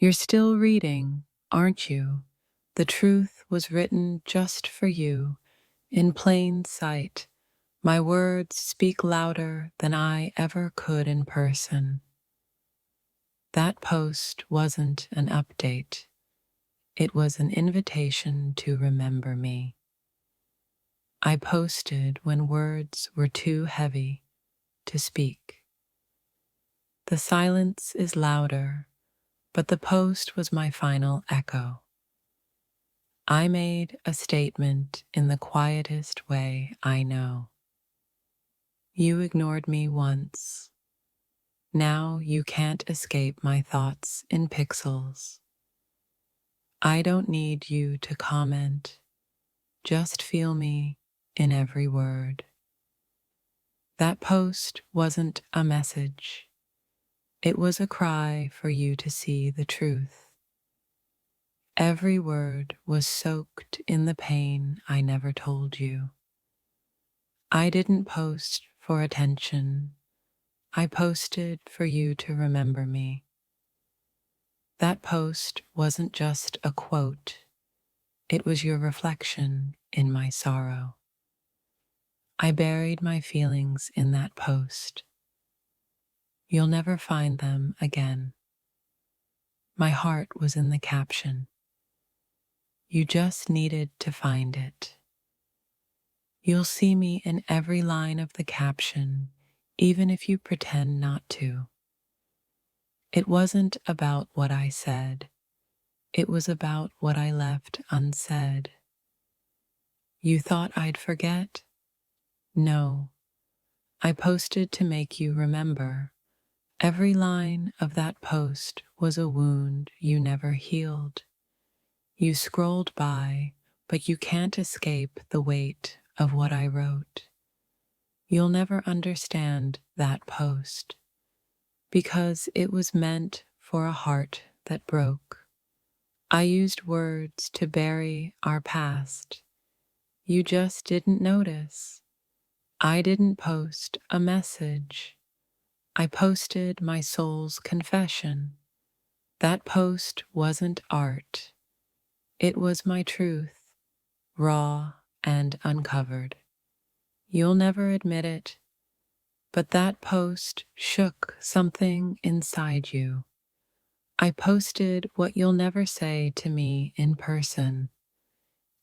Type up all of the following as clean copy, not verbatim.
You're still reading, aren't you? The truth was written just for you, in plain sight. My words speak louder than I ever could in person. That post wasn't an update. It was an invitation to remember me. I posted when words were too heavy to speak. The silence is louder, but the post was my final echo. I made a statement in the quietest way I know. You ignored me once. Now you can't escape my thoughts in pixels. I don't need you to comment. Just feel me in every word. That post wasn't a message. It was a cry for you to see the truth. Every word was soaked in the pain I never told you. I didn't post for attention. I posted for you to remember me. That post wasn't just a quote. It was your reflection in my sorrow. I buried my feelings in that post. You'll never find them again. My heart was in the caption. You just needed to find it. You'll see me in every line of the caption, even if you pretend not to. It wasn't about what I said. It was about what I left unsaid. You thought I'd forget? No. I posted to make you remember. Every line of that post was a wound you never healed. You scrolled by, but you can't escape the weight of what I wrote. You'll never understand that post, because it was meant for a heart that broke. I used words to bury our past. You just didn't notice. I didn't post a message. I posted my soul's confession. That post wasn't art. It was my truth, raw and uncovered. You'll never admit it, but that post shook something inside you. I posted what you'll never say to me in person.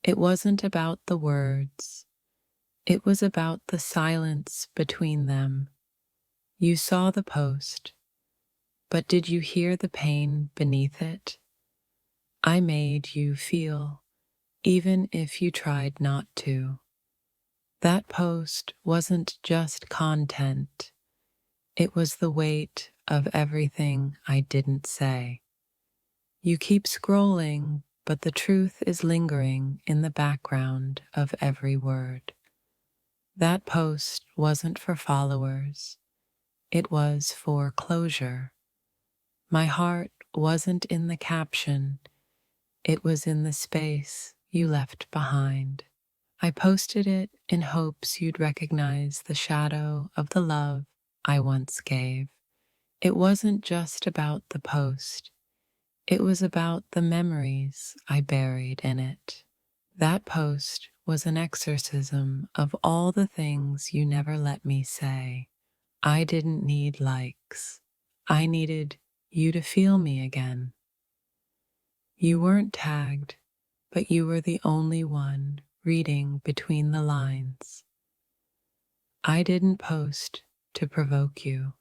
It wasn't about the words. It was about the silence between them. You saw the post, but did you hear the pain beneath it? I made you feel, even if you tried not to. That post wasn't just content. It was the weight of everything I didn't say. You keep scrolling, but the truth is lingering in the background of every word. That post wasn't for followers. It was for closure. My heart wasn't in the caption. It was in the space you left behind. I posted it in hopes you'd recognize the shadow of the love I once gave. It wasn't just about the post. It was about the memories I buried in it. That post was an exorcism of all the things you never let me say. I didn't need likes. I needed you to feel me again. You weren't tagged, but you were the only one reading between the lines. I didn't post to provoke you.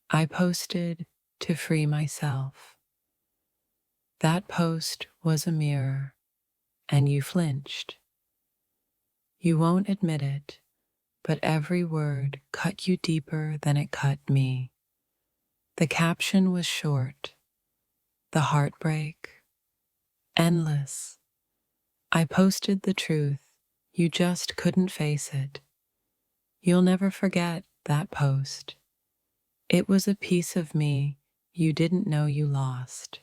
I posted to free myself. That post was a mirror, and you flinched. You won't admit it, but every word cut you deeper than it cut me. The caption was short, the heartbreak, endless. I posted the truth, you just couldn't face it. You'll never forget that post. It was a piece of me you didn't know you lost.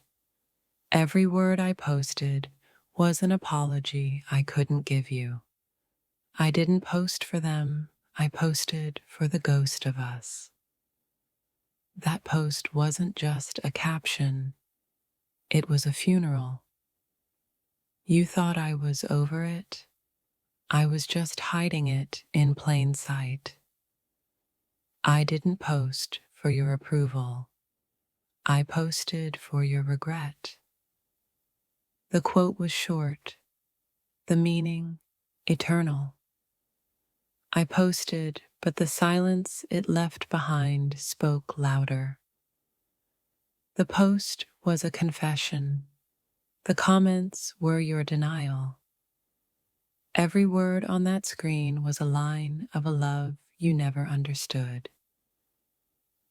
Every word I posted was an apology I couldn't give you. I didn't post for them, I posted for the ghost of us. That post wasn't just a caption, It was a funeral. You thought I was over it. I was just hiding it in plain sight. I didn't post for your approval. I posted for your regret. The quote was short, the meaning eternal. I posted, but the silence it left behind spoke louder. The post was a confession. The comments were your denial. Every word on that screen was a line of a love you never understood.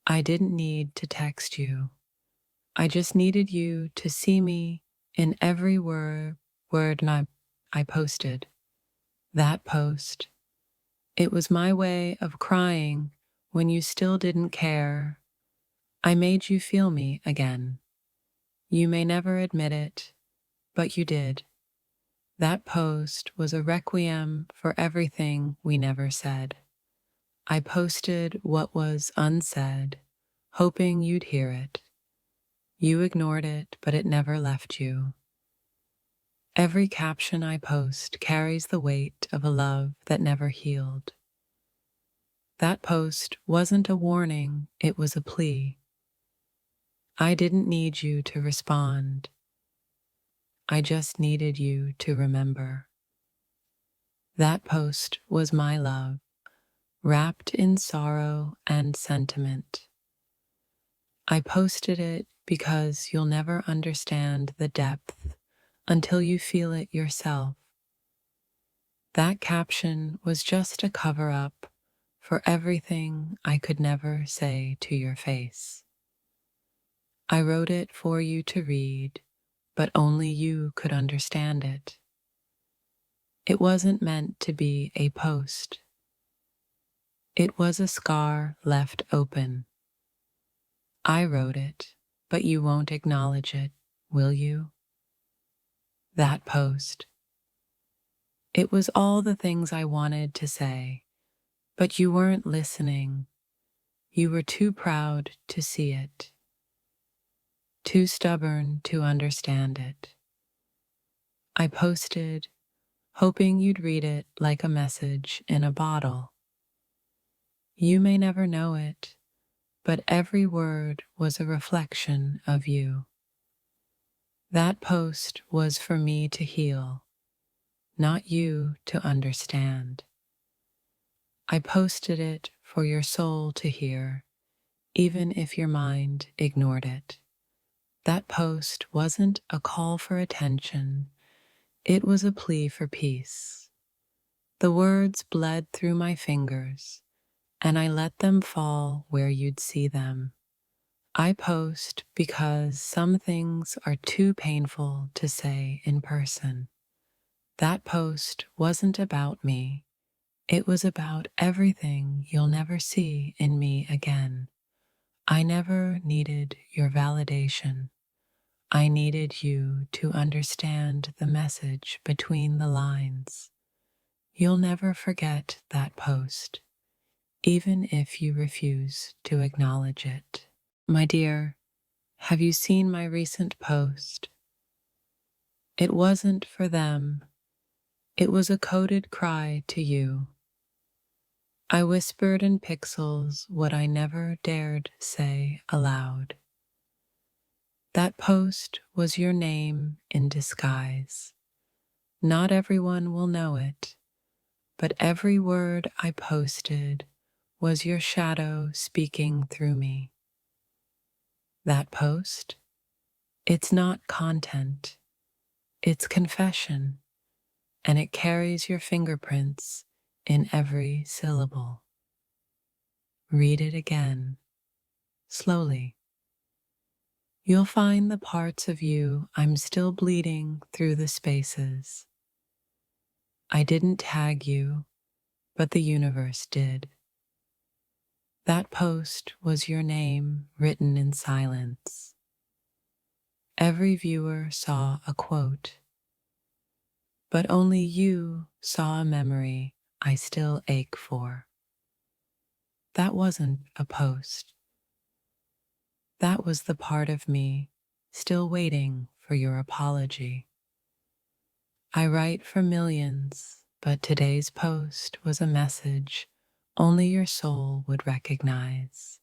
I didn't need to text you. I just needed you to see me in every word I posted. That post. It was my way of crying when you still didn't care. I made you feel me again. You may never admit it, but you did. That post was a requiem for everything we never said. I posted what was unsaid, hoping you'd hear it. You ignored it, but it never left you. Every caption I post carries the weight of a love that never healed. That post wasn't a warning, it was a plea. I didn't need you to respond. I just needed you to remember. That post was my love, wrapped in sorrow and sentiment. I posted it because you'll never understand the depth until you feel it yourself. That caption was just a cover-up for everything I could never say to your face. I wrote it for you to read, but only you could understand it. It wasn't meant to be a post. It was a scar left open. I wrote it, but you won't acknowledge it, will you? That post. It was all the things I wanted to say, but you weren't listening. You were too proud to see it, too stubborn to understand it. I posted, hoping you'd read it like a message in a bottle. You may never know it, but every word was a reflection of you. That post was for me to heal, not you to understand. I posted it for your soul to hear, even if your mind ignored it. That post wasn't a call for attention, it was a plea for peace. The words bled through my fingers, and I let them fall where you'd see them. I post because some things are too painful to say in person. That post wasn't about me. It was about everything you'll never see in me again. I never needed your validation. I needed you to understand the message between the lines. You'll never forget that post, even if you refuse to acknowledge it. My dear, have you seen my recent post? It wasn't for them. It was a coded cry to you. I whispered in pixels what I never dared say aloud. That post was your name in disguise. Not everyone will know it, but every word I posted was your shadow speaking through me. That post? It's not content. It's confession, and it carries your fingerprints in every syllable. Read it again, slowly. You'll find the parts of you I'm still bleeding through the spaces. I didn't tag you, but the universe did. That post was your name written in silence. Every viewer saw a quote, but only you saw a memory I still ache for. That wasn't a post. That was the part of me still waiting for your apology. I write for millions, but today's post was a message only your soul would recognize.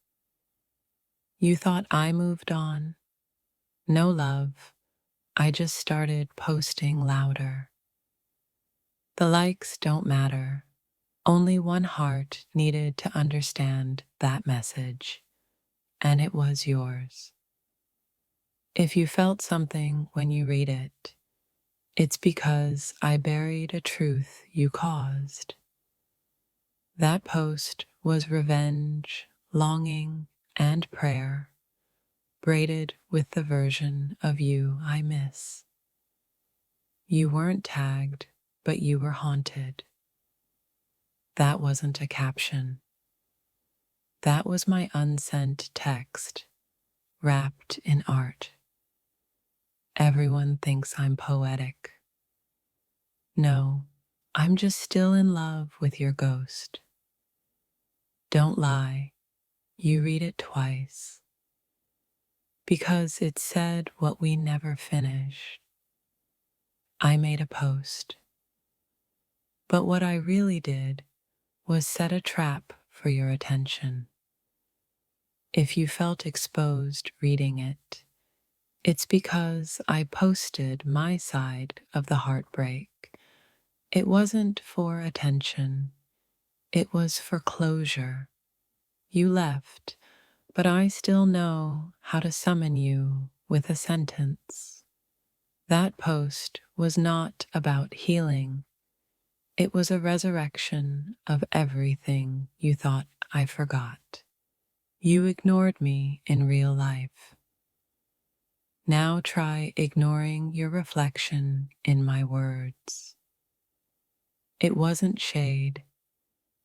You thought I moved on? No, love. I just started posting louder. The likes don't matter. Only one heart needed to understand that message, and it was yours. If you felt something when you read it, it's because I buried a truth you caused. That post was revenge, longing, and prayer, braided with the version of you I miss. You weren't tagged, but you were haunted. That wasn't a caption. That was my unsent text, wrapped in art. Everyone thinks I'm poetic. No, I'm just still in love with your ghost. Don't lie, you read it twice. Because it said what we never finished. I made a post. But what I really did was set a trap for your attention. If you felt exposed reading it, it's because I posted my side of the heartbreak. It wasn't for attention. It was for closure. You left, but I still know how to summon you with a sentence. That post was not about healing. It was a resurrection of everything you thought I forgot. You ignored me in real life. Now try ignoring your reflection in my words. It wasn't shade.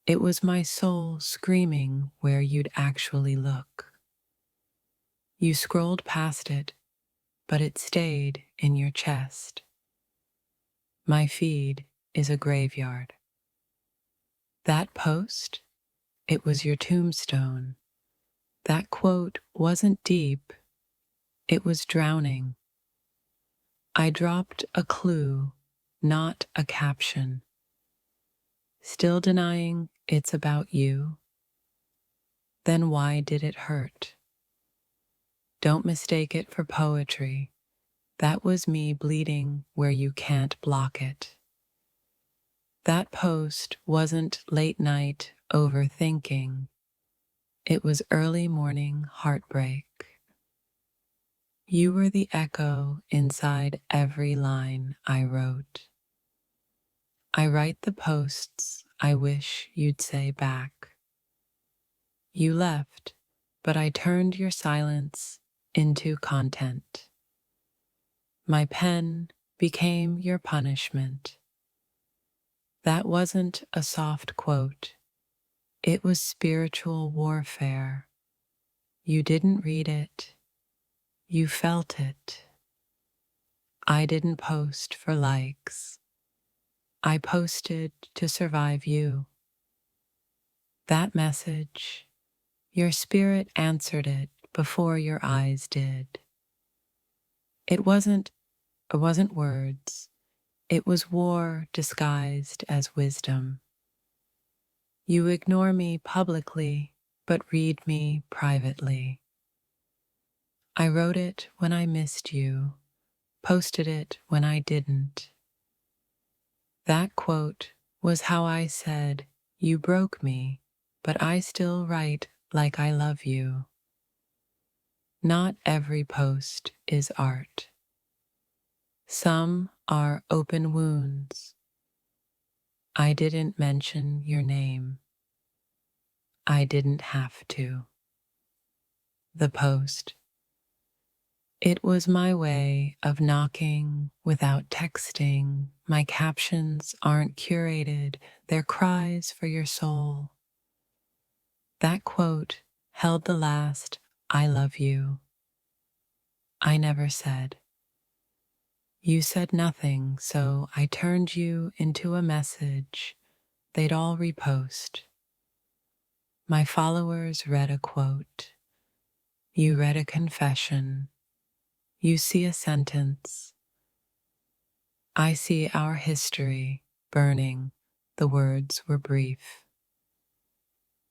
It was my soul screaming where you'd actually look. You scrolled past it, but it stayed in your chest. My feed is a graveyard. That post, it was your tombstone. That quote wasn't deep, it was drowning. I dropped a clue, not a caption. Still denying it's about you? Then why did it hurt? Don't mistake it for poetry. That was me bleeding where you can't block it. That post wasn't late night overthinking. It was early morning heartbreak. You were the echo inside every line I wrote. I write the posts I wish you'd say back. You left, but I turned your silence into content. My pen became your punishment. That wasn't a soft quote. It was spiritual warfare. You didn't read it. You felt it. I didn't post for likes. I posted to survive you. That message, your spirit answered it before your eyes did. It wasn't words. It was war disguised as wisdom. You ignore me publicly, but read me privately. I wrote it when I missed you, posted it when I didn't. That quote was how I said, you broke me, but I still write like I love you. Not every post is art. Some are open wounds. I didn't mention your name. I didn't have to. The post. It was my way of knocking without texting. My captions aren't curated, they're cries for your soul. That quote held the last, I love you. I never said. You said nothing, so I turned you into a message they'd all repost. My followers read a quote. You read a confession. You see a sentence. I see our history burning. The words were brief.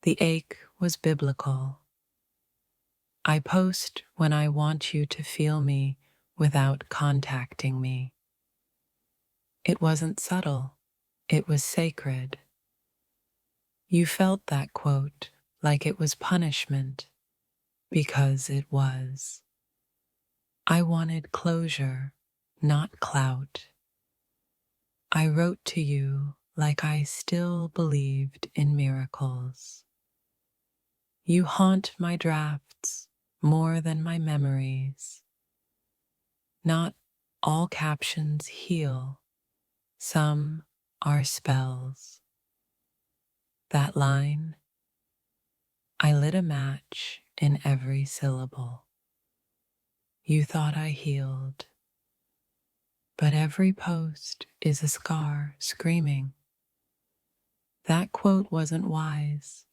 The ache was biblical. I post when I want you to feel me without contacting me. It wasn't subtle. It was sacred. You felt that quote like it was punishment, because it was. I wanted closure, not clout. I wrote to you like I still believed in miracles. You haunt my drafts more than my memories. Not all captions heal, some are spells. That line, I lit a match in every syllable. You thought I healed, but every post is a scar screaming. That quote wasn't wise,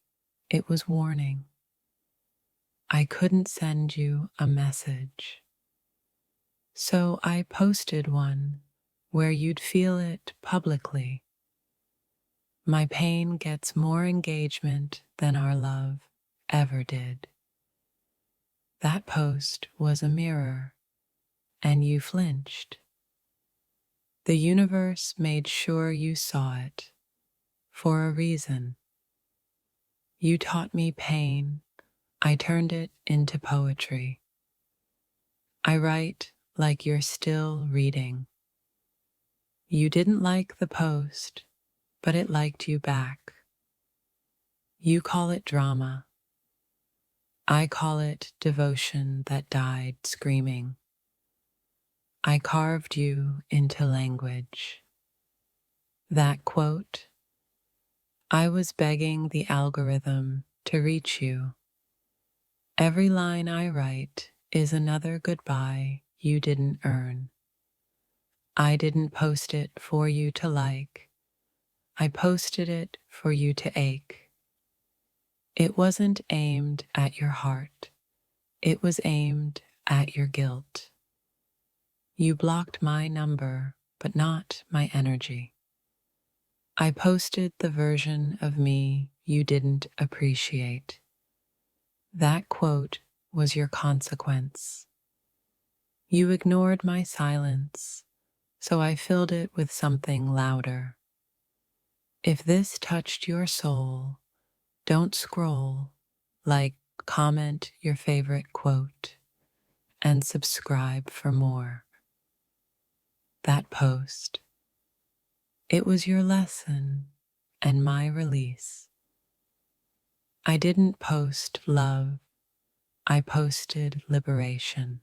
it was warning. I couldn't send you a message. So I posted one where you'd feel it publicly. My pain gets more engagement than our love ever did. That post was a mirror, and you flinched. The universe made sure you saw it, for a reason. You taught me pain, I turned it into poetry. I write like you're still reading. You didn't like the post, but it liked you back. You call it drama. I call it devotion that died screaming. I carved you into language. That quote, I was begging the algorithm to reach you. Every line I write is another goodbye you didn't earn. I didn't post it for you to like. I posted it for you to ache. It wasn't aimed at your heart. It was aimed at your guilt. You blocked my number, but not my energy. I posted the version of me you didn't appreciate. That quote was your consequence. You ignored my silence, so I filled it with something louder. If this touched your soul, don't scroll, like, comment your favorite quote, and subscribe for more. That post, it was your lesson and my release. I didn't post love, I posted liberation.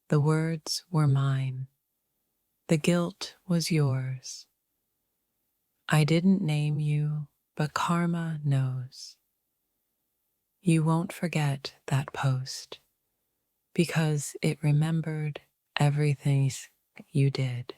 The words were mine, the guilt was yours. I didn't name you, but karma knows. You won't forget that post, because it remembered everything you did.